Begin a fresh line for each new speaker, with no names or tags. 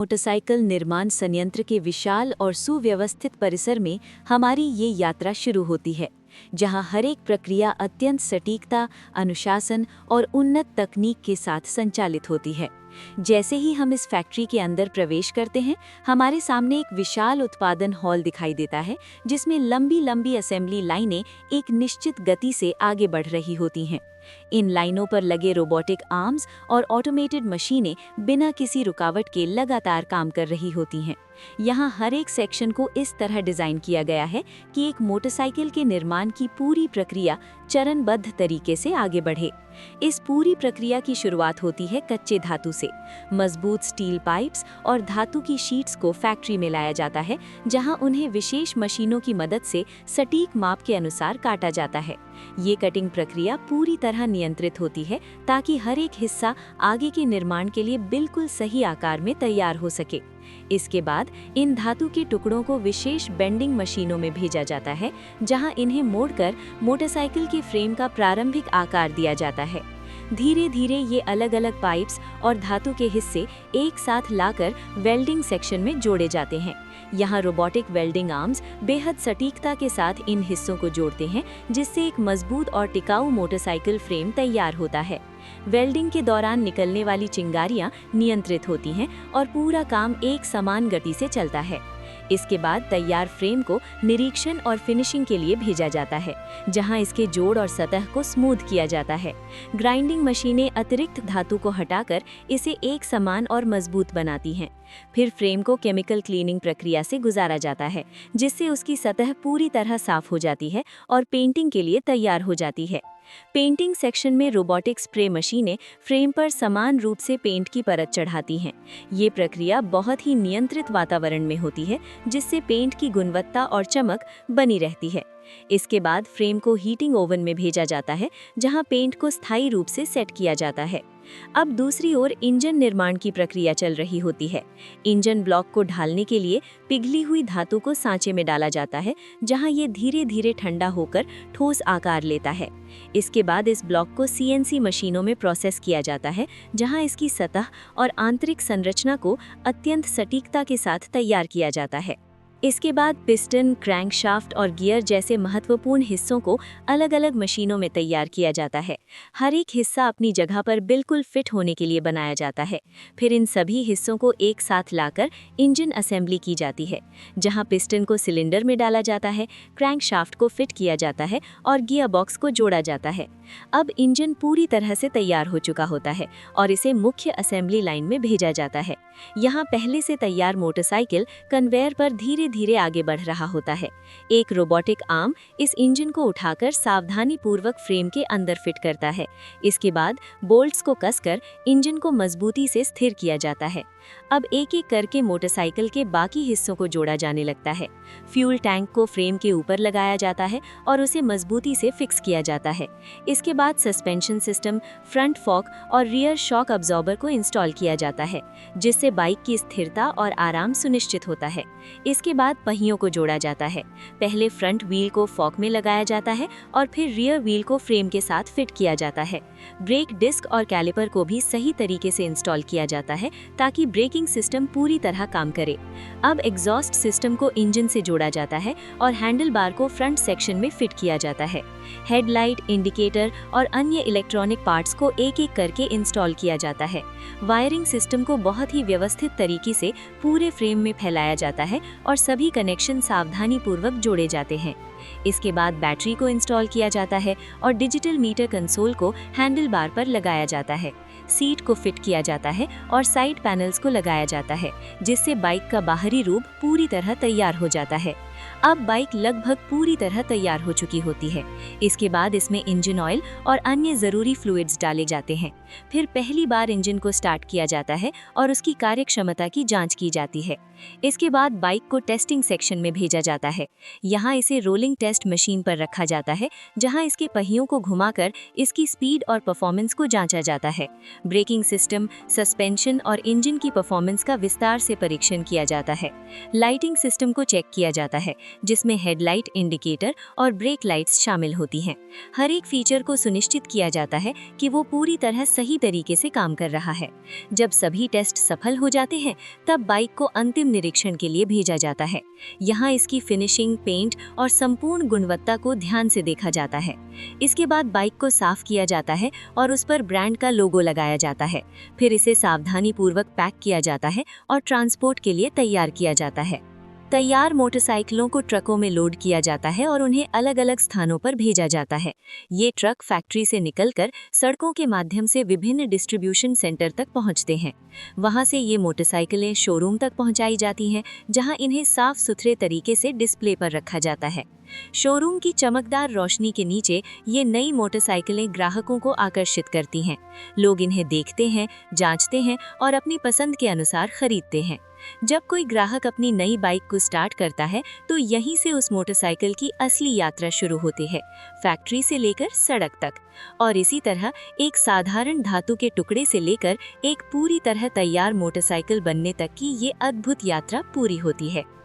Motorcycle निर्माण संयंत्र के विशाल और सुव्यवस्थित परिसर में हमारी ये यात्रा शुरू होती है, जहां हर एक प्रक्रिया अत्यंत सटीकता, अनुशासन और उन्नत तकनीक के साथ संचालित होती है। जैसे ही हम इस फैक्ट्री के अंदर प्रवेश करते हैं, हमारे सामने एक विशाल उत्पादन हॉल दिखाई देता है, जिसमें लंबी लंबी असेंबली लाइनें एक निश्चित गति से आगे बढ़ रही होती हैं। इन लाइनों पर लगे रोबोटिक आर्म्स और ऑटोमेटेड मशीनें बिना किसी रुकावट के लगातार काम कर रही होती हैं। यहाँ हर एक सेक्शन को इस तरह डिज़ाइन किया गया है कि एक मोटरसाइकिल के निर्माण की पूरी प्रक्रिया चरणबद्ध तरीके से आगे बढ़े। इस पूरी प्रक्रिया की शुरुआत होती है कच्चे धातु से। मजबूत स्टील पाइप्स और धातु की शीट्स को फैक्ट्री में लाया जाता है, जहां उन्हें विशेष मशीनों की मदद से सटीक माप के अनुसार काटा जाता है। ये कटिंग प्रक्रिया पूरी तरह नियंत्रित होती है ताकि हर एक हिस्सा आगे के निर्माण के लिए बिल्कुल सही आकार में तैयार हो सके। इसके बाद इन धातु के टुकड़ों को विशेष बेंडिंग मशीनों में भेजा जाता है, जहां इन्हें मोड़कर मोटरसाइकिल के फ्रेम का प्रारंभिक आकार दिया जाता है। धीरे धीरे ये अलग अलग पाइप्स और धातु के हिस्से एक साथ लाकर वेल्डिंग सेक्शन में जोड़े जाते हैं। यहाँ रोबोटिक वेल्डिंग आर्म्स बेहद सटीकता के साथ इन हिस्सों को जोड़ते हैं, जिससे एक मजबूत और टिकाऊ मोटरसाइकिल फ्रेम तैयार होता है। वेल्डिंग के दौरान निकलने वाली चिंगारियां नियंत्रित होती हैं और पूरा काम एक समान गति से चलता है। इसके बाद तैयार फ्रेम को निरीक्षण और फिनिशिंग के लिए भेजा जाता है, जहां इसके जोड़ और सतह को स्मूथ किया जाता है। ग्राइंडिंग मशीनें अतिरिक्त धातु को हटाकर इसे एक समान और मजबूत बनाती हैं। फिर फ्रेम को केमिकल क्लीनिंग प्रक्रिया से गुजारा जाता है, जिससे उसकी सतह पूरी तरह साफ हो जाती है और पेंटिंग के लिए तैयार हो जाती है। पेंटिंग सेक्शन में रोबोटिक स्प्रे मशीनें फ्रेम पर समान रूप से पेंट की परत चढ़ाती हैं। ये प्रक्रिया बहुत ही नियंत्रित वातावरण में होती है, जिससे पेंट की गुणवत्ता और चमक बनी रहती है। इसके बाद फ्रेम को हीटिंग ओवन में भेजा जाता है, जहां पेंट को स्थायी रूप से सेट किया जाता है। अब दूसरी ओर इंजन निर्माण की प्रक्रिया चल रही होती है। इंजन ब्लॉक को ढालने के लिए पिघली हुई धातु को सांचे में डाला जाता है, जहां ये धीरे धीरे ठंडा होकर ठोस आकार लेता है। इसके बाद इस ब्लॉक को सीएनसी मशीनों में प्रोसेस किया जाता है, जहां इसकी सतह और आंतरिक संरचना को अत्यंत सटीकता के साथ तैयार किया जाता है। इसके बाद पिस्टन, क्रैंकशाफ्ट और गियर जैसे महत्वपूर्ण हिस्सों को अलग अलग मशीनों में तैयार किया जाता है। हर एक हिस्सा अपनी जगह पर बिल्कुल फिट होने के लिए बनाया जाता है। फिर इन सभी हिस्सों को एक साथ लाकर इंजन असेंबली की जाती है, जहां पिस्टन को सिलेंडर में डाला जाता है, क्रैंकशाफ्ट को फिट किया जाता है और गियर बॉक्स को जोड़ा जाता है। अब इंजन पूरी तरह से तैयार हो चुका होता है और इसे मुख्य असेंबली लाइन में भेजा जाता है। यहाँ पहले से तैयार मोटरसाइकिल कन्वेयर पर धीरे धीरे आगे बढ़ रहा होता है। एक रोबोटिक आर्म इस इंजन को उठाकर सावधानी पूर्वक फ्रेम के अंदर फिट करता है। इसके बाद बोल्ट्स को कसकर इंजन को मजबूती से स्थिर किया जाता है। अब एक एक करके मोटरसाइकिल के बाकी हिस्सों को जोड़ा जाने लगता है। फ्यूल टैंक को फ्रेम के ऊपर लगाया जाता है और उसे मजबूती से फिक्स किया जाता है। इसके बाद सस्पेंशन सिस्टम, फ्रंट फॉक और रियर शॉक अब्जॉर्बर को इंस्टॉल किया जाता है, जिससे बाइक की स्थिरता और आराम सुनिश्चित होता है। इसके बाद पहियों को जोड़ा जाता है। पहले फ्रंट व्हील को फॉक में लगाया जाता है और फिर रियर व्हील को फ्रेम के साथ फिट किया जाता है। ब्रेक डिस्क और कैलिपर को भी सही तरीके से इंस्टॉल किया जाता है, ताकि ब्रेकिंग सिस्टम पूरी तरह काम करे। अब एग्जॉस्ट सिस्टम को इंजन से जोड़ा जाता है और हैंडल बार को फ्रंट सेक्शन में फिट किया जाता है। हेडलाइट, इंडिकेटर और अन्य इलेक्ट्रॉनिक पार्ट्स को एक एक करके इंस्टॉल किया जाता है। वायरिंग सिस्टम को बहुत ही व्यवस्थित तरीके से पूरे फ्रेम में फैलाया जाता है और सभी कनेक्शन सावधानीपूर्वक जोड़े जाते हैं। इसके बाद बैटरी को इंस्टॉल किया जाता है और डिजिटल मीटर कंसोल को हैंडल बार पर लगाया जाता है। सीट को फिट किया जाता है और साइड पैनल्स को लगाया जाता है, जिससे बाइक का बाहरी रूप पूरी तरह तैयार हो जाता है। अब बाइक लगभग पूरी तरह तैयार हो चुकी होती है। इसके बाद इसमें इंजन ऑयल और अन्य ज़रूरी फ्लूइड्स डाले जाते हैं। फिर पहली बार इंजन को स्टार्ट किया जाता है और उसकी कार्यक्षमता की जांच की जाती है। इसके बाद बाइक को टेस्टिंग सेक्शन में भेजा जाता है। यहाँ इसे रोलिंग टेस्ट मशीन पर रखा जाता है, जहाँ इसके पहियों को घुमाकर इसकी स्पीड और परफॉर्मेंस को जांचा जाता है। ब्रेकिंग सिस्टम, सस्पेंशन और इंजन की परफॉर्मेंस का विस्तार से परीक्षण किया जाता है। लाइटिंग सिस्टम को चेक किया जाता है
है, जिसमें हेडलाइट, इंडिकेटर और ब्रेक लाइट्स शामिल होती हैं। हर एक फीचर को सुनिश्चित किया जाता है कि वो पूरी तरह सही तरीके से काम कर रहा है। जब सभी टेस्ट सफल हो जाते हैं, तब बाइक को अंतिम निरीक्षण के लिए भेजा जाता है। यहाँ इसकी फिनिशिंग, पेंट और संपूर्ण गुणवत्ता को ध्यान से देखा जाता है। इसके बाद बाइक को साफ किया जाता है और उस पर ब्रांड का लोगो लगाया जाता है। फिर इसे सावधानी पूर्वक पैक किया जाता है और ट्रांसपोर्ट के लिए तैयार किया जाता है। तैयार मोटरसाइकिलों को ट्रकों में लोड किया जाता है और उन्हें अलग अलग स्थानों पर भेजा जाता है। ये ट्रक फैक्ट्री से निकलकर सड़कों के माध्यम से विभिन्न डिस्ट्रीब्यूशन सेंटर तक पहुंचते हैं। वहां से ये मोटरसाइकिलें शोरूम तक पहुंचाई जाती हैं, जहां इन्हें साफ सुथरे तरीके से डिस्प्ले पर रखा जाता है। शोरूम की चमकदार रोशनी के नीचे ये नई मोटरसाइकिलें ग्राहकों को आकर्षित करती हैं। लोग इन्हें देखते हैं, जांचते हैं और अपनी पसंद के अनुसार खरीदते हैं। जब कोई ग्राहक अपनी नई बाइक को स्टार्ट करता है, तो यहीं से उस मोटरसाइकिल की असली यात्रा शुरू होती है, फैक्ट्री से लेकर सड़क तक। और इसी तरह एक साधारण धातु के टुकड़े से लेकर एक पूरी तरह तैयार मोटरसाइकिल बनने तक की ये अद्भुत यात्रा पूरी होती है।